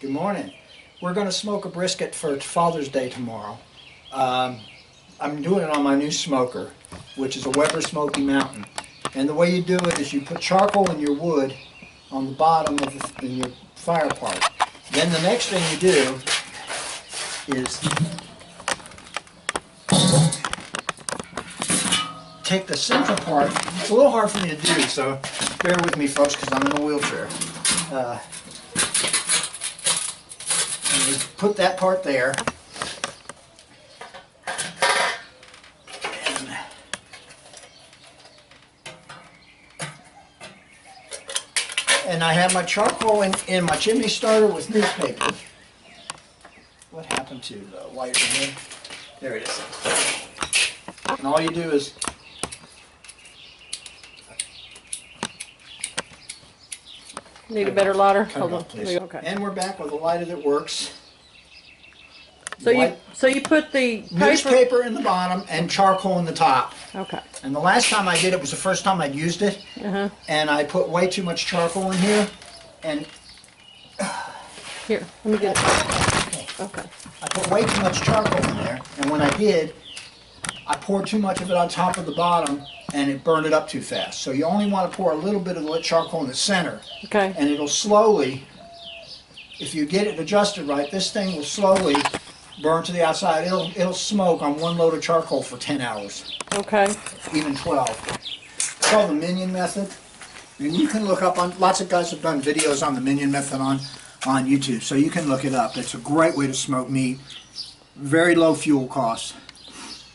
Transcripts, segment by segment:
Good morning. We're going to smoke a brisket for Father's Day tomorrow. I'm doing it on my new smoker, which is a Weber Smoky Mountain. And the way you do it is you put charcoal in your wood on the bottom of in your fire part. Then the next thing you do is take the central part. It's a little hard for me to do, so bear with me, folks, because I'm in a wheelchair. And you put that part there. And I have my charcoal in my chimney starter with newspaper. What happened to the lighter here? There it is. And all you do is need a better lighter? Hold on, please. Okay. And we're back with a lighter that works. So you put the newspaper in the bottom and charcoal in the top. Okay. And the last time I did it was the first time I'd used it. And I put way too much charcoal in here. And here, let me get it. Okay. I put way too much charcoal in there, and when I did, I poured too much of it on top of the bottom, and it burned it up too fast. So you only want to pour a little bit of the charcoal in the center. Okay. And it'll slowly, if you get it adjusted right, this thing will slowly burn to the outside. It'll smoke on one load of charcoal for 10 hours. Okay. Even 12. It's called the Minion method. And you can look up on, lots of guys have done videos on the Minion method on YouTube, so you can look it up. It's a great way to smoke meat. Very low fuel costs.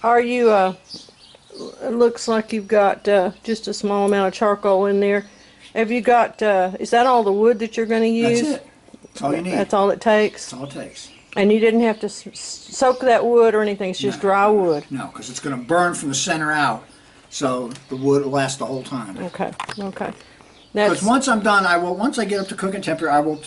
Are you, it looks like you've got just a small amount of charcoal in there. Have you got, is that all the wood that you're going to use? That's it. That's all you need. That's all it takes? That's all it takes. And you didn't have to soak that wood or anything, it's just dry wood? No, because it's going to burn from the center out, so the wood will last the whole time. Okay, okay. Because once I'm done, once I get up to cooking temperature, I will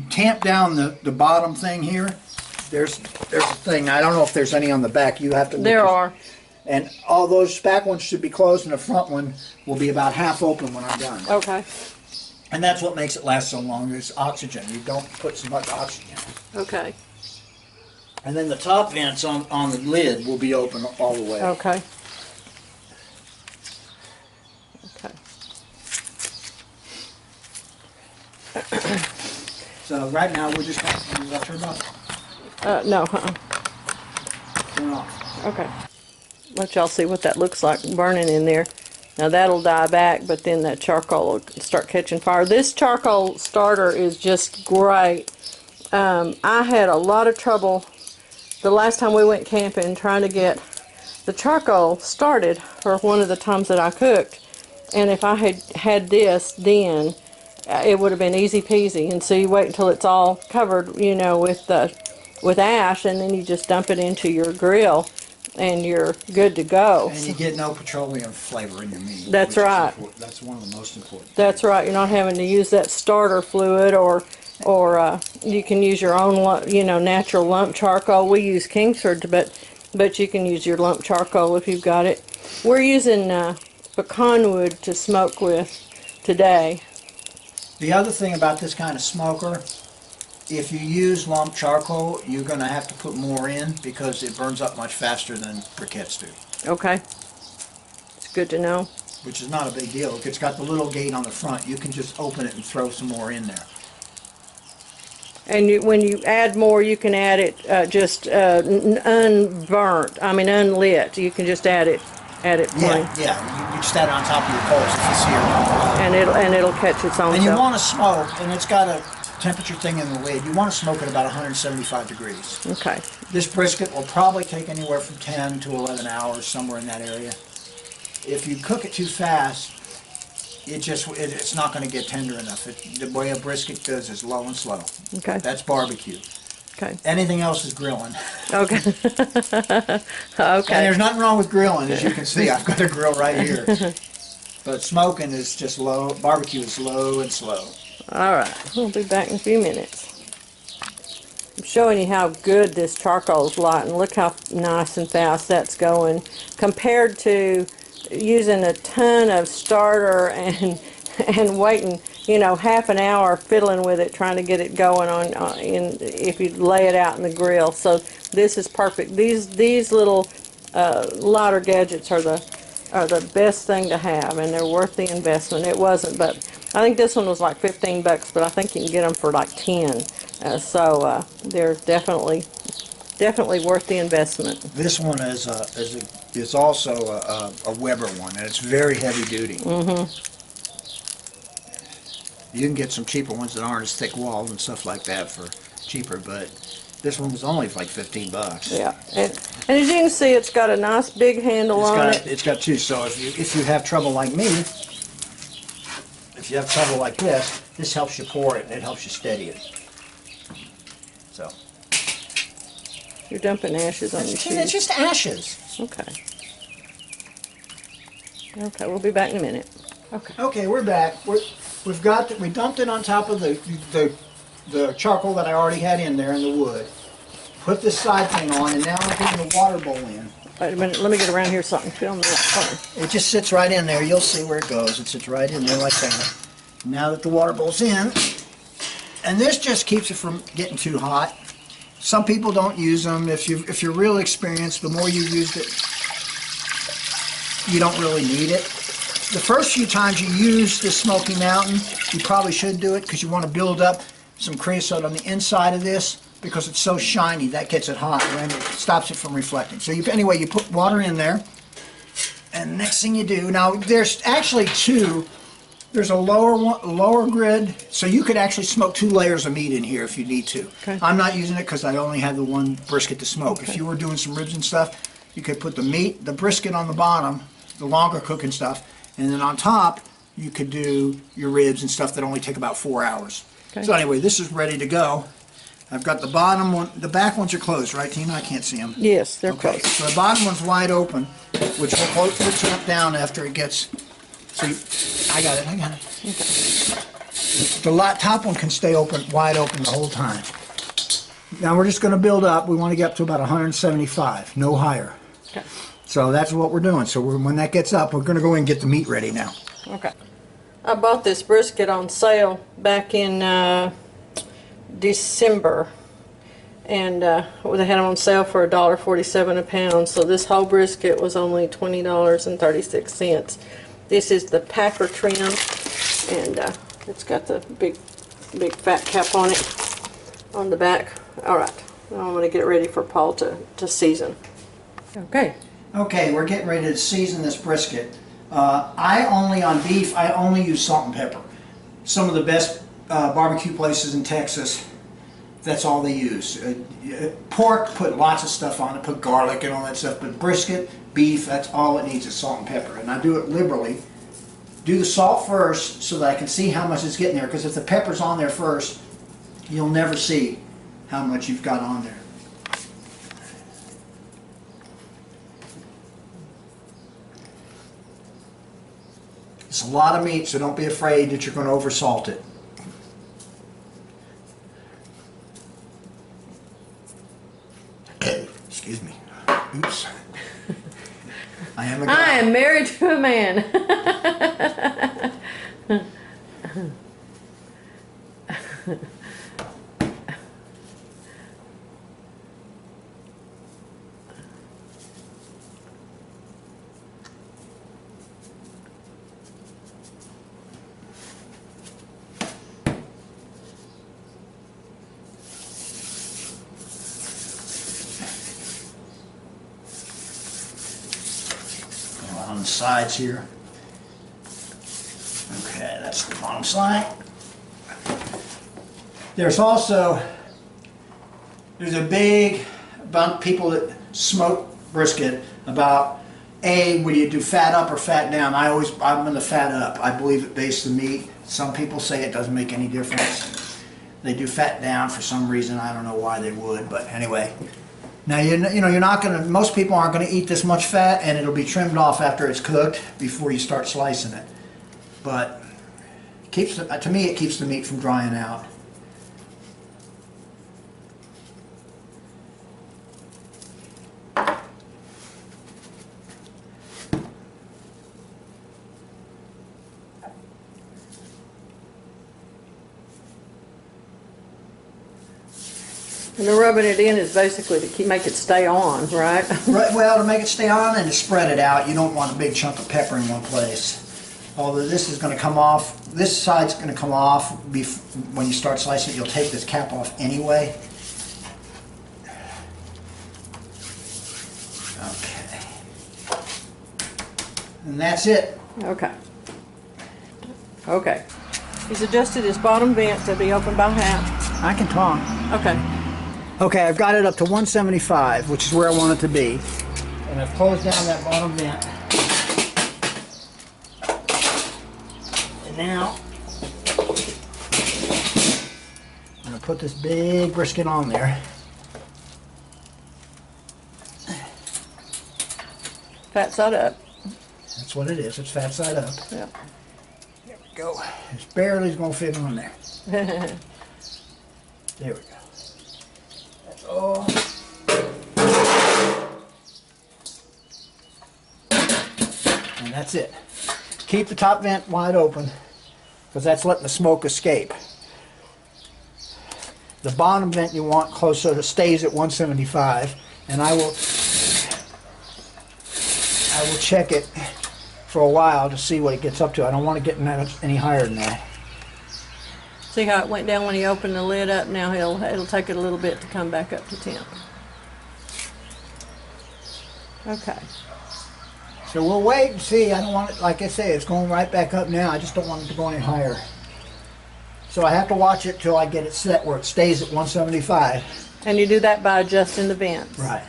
tamp down the bottom thing here. There's a thing. I don't know if there's any on the back. You have to look. There are. And all those back ones should be closed, and the front one will be about half open when I'm done. Okay. And that's what makes it last so long is oxygen. You don't put so much oxygen. Okay. And then the top vents on the lid will be open all the way. Okay. Okay. So right now we're just going to turn it off. No. Turn it off. Okay. Let y'all see what that looks like burning in there. Now that'll die back, but then that charcoal will start catching fire. This charcoal starter is just great. I had a lot of trouble the last time we went camping trying to get the charcoal started for one of the times that I cooked. And if I had had this then, it would have been easy peasy. And so you wait until it's all covered, you know, with ash, and then you just dump it into your grill, and you're good to go. And you get no petroleum flavor in your meat. That's right. That's one of the most important things. That's right. You're not having to use that starter fluid, or you can use your own, you know, natural lump charcoal. We use Kingsford, but you can use your lump charcoal if you've got it. We're using pecan wood to smoke with today. The other thing about this kind of smoker, if you use lump charcoal, you're going to have to put more in because it burns up much faster than briquettes do. Okay. It's good to know. Which is not a big deal. If it's got the little gate on the front, you can just open it and throw some more in there. And when you add more, you can add it just unburnt. I mean unlit. You can just add it plain. Yeah. You just add it on top of your coals if you see it. And it'll catch its own. And you want to smoke, and it's got a temperature thing in the lid. You want to smoke at about 175 degrees. Okay. This brisket will probably take anywhere from 10 to 11 hours, somewhere in that area. If you cook it too fast, it's not going to get tender enough. The way a brisket does is low and slow. Okay. That's barbecue. Okay. Anything else is grilling. Okay. Okay. And there's nothing wrong with grilling, as you can see. I've got a grill right here. But smoking is just low. Barbecue is low and slow. All right. We'll be back in a few minutes. I'm showing you how good this charcoal's light, and look how nice and fast that's going compared to using a ton of starter and waiting you know, half an hour fiddling with it, trying to get it going if you lay it out in the grill. So this is perfect. These little lighter gadgets are the best thing to have, and they're worth the investment. It wasn't, but I think this one was like 15 bucks, but I think you can get them for like 10. So they're definitely worth the investment. This one is also a Weber one, and it's very heavy duty. You can get some cheaper ones that aren't as thick walled and stuff like that for cheaper, but this one was only like 15 bucks. Yeah, and as you can see, it's got a nice big handle on it. It's got two, so if you have trouble like me, if you have trouble like this helps you pour it and it helps you steady it. So. You're dumping ashes on your shoes. It's just ashes. Okay. Okay, we'll be back in a minute. Okay. Okay, we're back. We dumped it on top of the charcoal that I already had in there in the wood. Put this side thing on, and now I'm putting the water bowl in. Wait a minute, let me get around here so I can film this. It just sits right in there. You'll see where it goes. It sits right in there like that. Now that the water bowl's in, and this just keeps it from getting too hot. Some people don't use them. If you're real experienced, the more you use it, you don't really need it. The first few times you use the Smoky Mountain, you probably should do it because you want to build up some creosote on the inside of this because it's so shiny. That gets it hot and it stops it from reflecting. So anyway, you put water in there, and next thing you do, now there's actually two. There's a lower grid, so you could actually smoke 2 layers of meat in here if you need to. Okay. I'm not using it because I only have the one brisket to smoke. Okay. If you were doing some ribs and stuff, you could put the meat, the brisket on the bottom, the longer cooking stuff, and then on top, you could do your ribs and stuff that only take about 4 hours. Okay. So anyway, this is ready to go. I've got the bottom one, the back ones are closed, right, Tina? I can't see them. Yes, they're Okay, closed. so the bottom one's wide open, which will close the top down after it gets. So I got it. Okay. The top one can stay wide open the whole time. Now we're just going to build up. We want to get up to about 175, no higher. Okay. So that's what we're doing. So when that gets up, we're going to go in and get the meat ready now. Okay. I bought this brisket on sale back in December, and they had them on sale for $1.47 a pound. So this whole brisket was only $20.36. This is the packer trim, and it's got the big fat cap on it on the back. All right, now I'm going to get it ready for Paul to season. Okay. Okay, we're getting ready to season this brisket. On beef, I only use salt and pepper. Some of the best barbecue places in Texas, that's all they use. Pork, put lots of stuff on it, put garlic and all that stuff, but brisket, beef, that's all it needs is salt and pepper. And I do it liberally. Do the salt first so that I can see how much is getting there, because if the pepper's on there first, you'll never see how much you've got on there. It's a lot of meat, so don't be afraid that you're going to oversalt it. Excuse me. Oops. I am a guy. I am married to a man. On the sides here. Okay, that's the bottom side. There's a big bunch of people that smoke brisket about would you do fat up or fat down? I'm in the fat up. I believe it bastes the meat. Some people say it doesn't make any difference. They do fat down for some reason. I don't know why they would, but anyway. Now you're not going to. Most people aren't going to eat this much fat, and it'll be trimmed off after it's cooked before you start slicing it. But to me, it keeps the meat from drying out. And the rubbing it in is basically to make it stay on, right? Right, well, to make it stay on and to spread it out, you don't want a big chunk of pepper in one place. Although this is going to come off, this side's going to come off when you start slicing it. You'll take this cap off anyway. Okay. And that's it. Okay. Okay. He's adjusted his bottom vent to be open by half. I can talk. Okay. Okay, I've got it up to 175, which is where I want it to be. And I've closed down that bottom vent. And now, I'm going to put this big brisket on there. Fat side up. That's what it is. It's fat side up. Yeah. There we go. It's barely going to fit on there. There we go. That's all. And that's it. Keep the top vent wide open because that's letting the smoke escape. The bottom vent you want close so that it stays at 175, and I will check it for a while to see what it gets up to. I don't want to get any higher than that. See how it went down when he opened the lid up? Now it'll take it a little bit to come back up to temp. Okay. So we'll wait and see. I don't want it, like I say, it's going right back up now. I just don't want it to go any higher. So I have to watch it till I get it set where it stays at 175. And you do that by adjusting the vents. Right.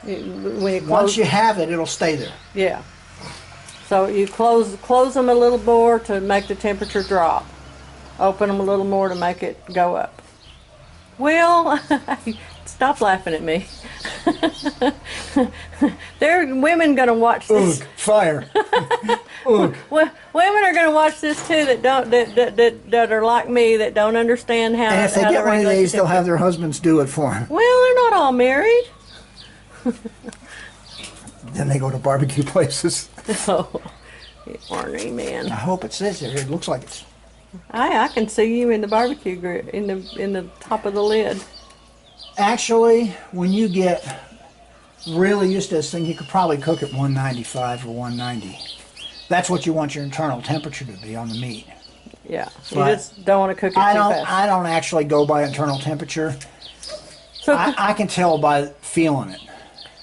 When you Once you have it, it'll stay there. Yeah. So you close them a little more to make the temperature drop. Open them a little more to make it go up. Well, stop laughing at me. There are women going to watch this. Ugh, fire. Ugh. Well, women are going to watch this too that are like me that don't understand how. And if they how get to one of regulate these, the they'll have their husbands do it for them. Well, they're not all married. Then they go to barbecue places. Oh, you ornery man. I hope it says there. It looks like it's. I can see you in the barbecue grill in the top of the lid. Actually, when you get really used to this thing, you could probably cook at 195 or 190. That's what you want your internal temperature to be on the meat. Yeah, But you just don't want to cook it too fast. I don't actually go by internal temperature. So I can tell by feeling it.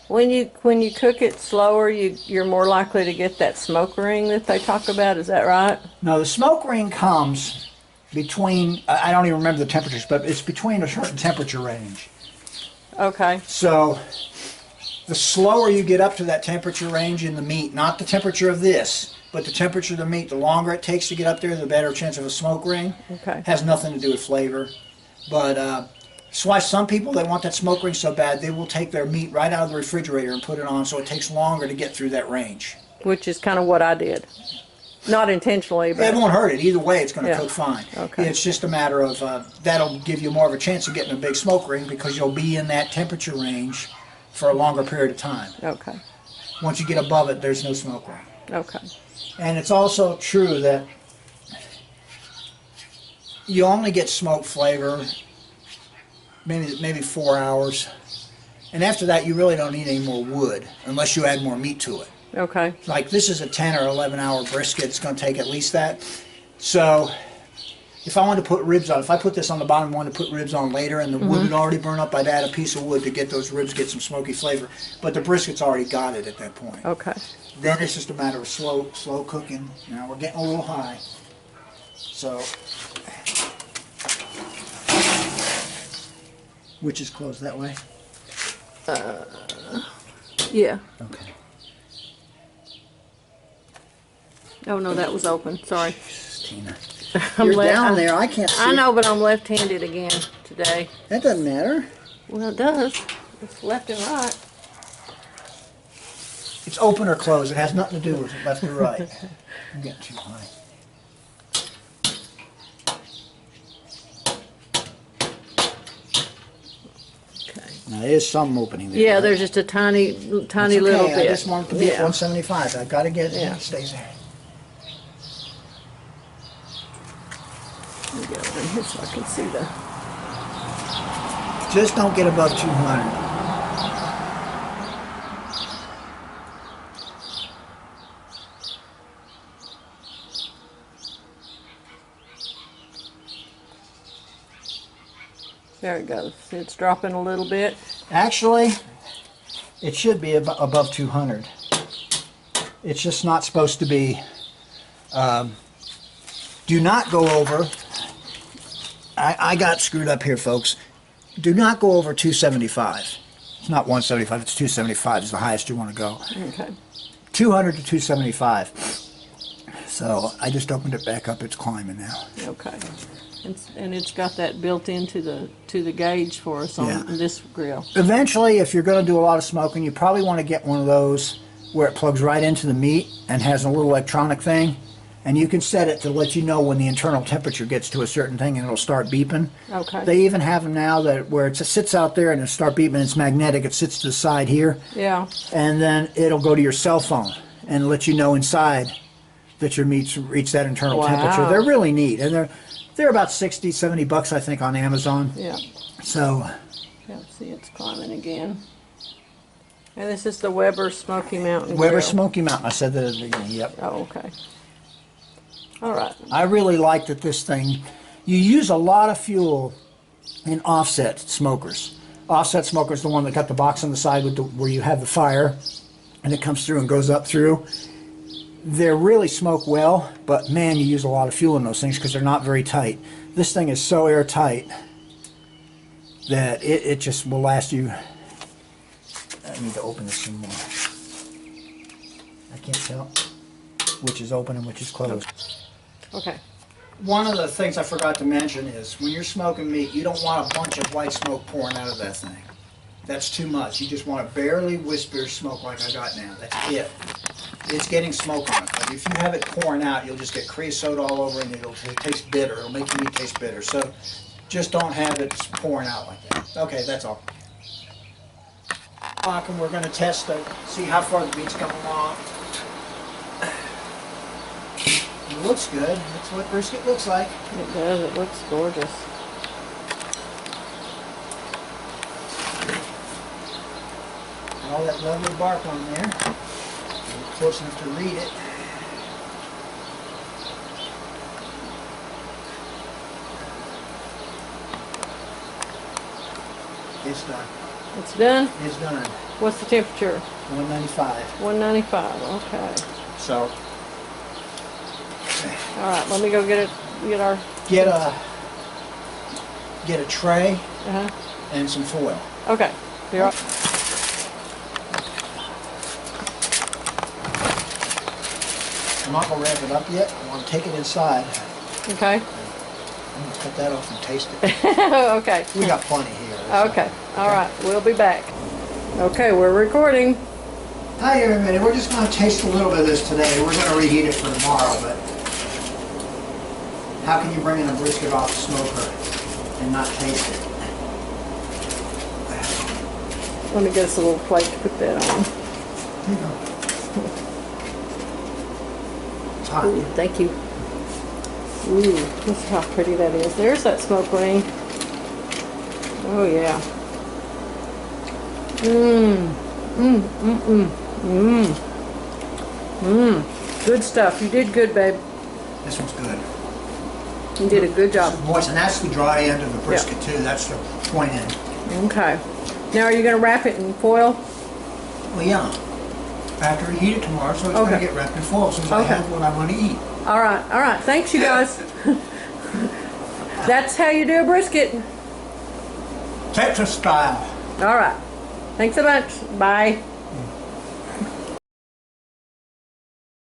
when you cook it slower, you're more likely to get that smoke ring that they talk about. Is that right? No, the smoke ring comes between, I don't even remember the temperatures, but it's between a certain temperature range. Okay. So the slower you get up to that temperature range in the meat, not the temperature of this, but the temperature of the meat, the longer it takes to get up there, the better chance of a smoke ring. Okay. Has nothing to do with flavor. But that's why some people, they want that smoke ring so bad, they will take their meat right out of the refrigerator and put it on so it takes longer to get through that range. Which is kind of what I did. Not intentionally, but It won't hurt it. Either way, it's going to Yeah. cook fine. Okay. It's just a matter of, that'll give you more of a chance of getting a big smoke ring because you'll be in that temperature range for a longer period of time. okay. Once you get above it, there's no smoke ring. Okay. And it's also true that you only get smoke flavor maybe 4 hours. And after that, you really don't need any more wood unless you add more meat to it. Okay. Like this is a 10 or 11 hour brisket, it's going to take at least that. So if I wanted to put ribs on, if I put this on the bottom and wanted to put ribs on later and the wood would already burn up, I'd add a piece of wood to get those ribs, get some smoky flavor. But the brisket's already got it at that point. Okay. Then it's just a matter of slow cooking. Now we're getting a little high. So, which is closed that way? Yeah. Okay. Oh no, that was open. Sorry. Tina. I'm You're left- down there. I can't see. I know, but I'm left-handed again today. That doesn't matter. Well, it does. It's left and right. It's open or closed. It has nothing to do with left or right. I'm getting too high. Okay. Now there's some opening there. Yeah, right? there's just a tiny It's little okay. bit. I just want it to be at Yeah. 175. I've got to get it. Yeah. It stays there. Let me get over in here so I can see the. Just don't get above 200. There it goes. It's dropping a little bit. Actually, it should be above 200. It's just not supposed to be. Do not go over. I got screwed up here, folks. Do not go over 275. It's not 175, it's 275 is the highest you want to go. Okay. 200 to 275. So I just opened it back up. It's climbing now. Okay. And it's got that built into the gauge for us on this grill. Eventually, if you're going to do a lot of smoking, you probably want to get one of those where it plugs right into the meat and has a little electronic thing. And you can set it to let you know when the internal temperature gets to a certain thing and it'll start beeping. Okay. They even have them now that where it sits out there and it'll start beeping. It's magnetic. It sits to the side here. Yeah. And then it'll go to your cell phone and let you know inside that your meat's reached that internal temperature. They're really neat. And they're about 60, 70 bucks, I think, on Amazon. Yeah. So. Yeah, see, it's climbing again. And this is the Weber Smoky Mountain Weber grill. Smoky Mountain. I said that at the beginning. Yep. Oh, okay. All right. I really like that this thing, you use a lot of fuel in offset smokers. Offset smoker is the one that got the box on the side with where you have the fire and it comes through and goes up through. They really smoke well, but man, you use a lot of fuel in those things because they're not very tight. This thing is so airtight that it just will last you. I need to open this some more. I can't tell which is open and which is closed. Okay. One of the things I forgot to mention is when you're smoking meat, you don't want a bunch of white smoke pouring out of that thing. That's too much. You just want to barely whisper smoke like I got now. That's it. It's getting smoke on it. But if you have it pouring out, you'll just get creosote all over and it'll taste bitter. It'll make your meat taste bitter. So just don't have it pouring out like that. Okay, that's all. And we're going to test see how far the meat's coming along. It looks good. That's what brisket looks like. It does. It looks gorgeous. All that lovely bark on there. Close enough to read it. It's done. It's done? It's done. What's the temperature? 195. 195. Okay. So. All right. Let me go get our. Get a tray Uh-huh. and some foil. Okay. Here. I'm not going to wrap it up yet. I want to take it inside. Okay. I'm going to cut that off and taste it. Okay. We got plenty here. Okay. All right. We'll be back. Okay, we're recording. Hi everybody. We're just going to taste a little bit of this today. We're going to reheat it for tomorrow, but how can you bring in a brisket off the smoker and not taste it? Let me get us a little plate to put that on. Here you go. It's hot. Ooh, thank you. Ooh, look how pretty that is. There's that smoke ring. Oh yeah. Good stuff. You did good, babe. This one's good. You did a good job. This is moist, and that's the dry end of the brisket too. That's the point end. Okay. Now are you going to wrap it in foil? Well, yeah. After we heat it tomorrow, so it's going to get wrapped in foil since I have what I want to eat. All right. All right. Thanks, you guys. That's how you do a brisket. Texas style. All right. Thanks a bunch. Bye.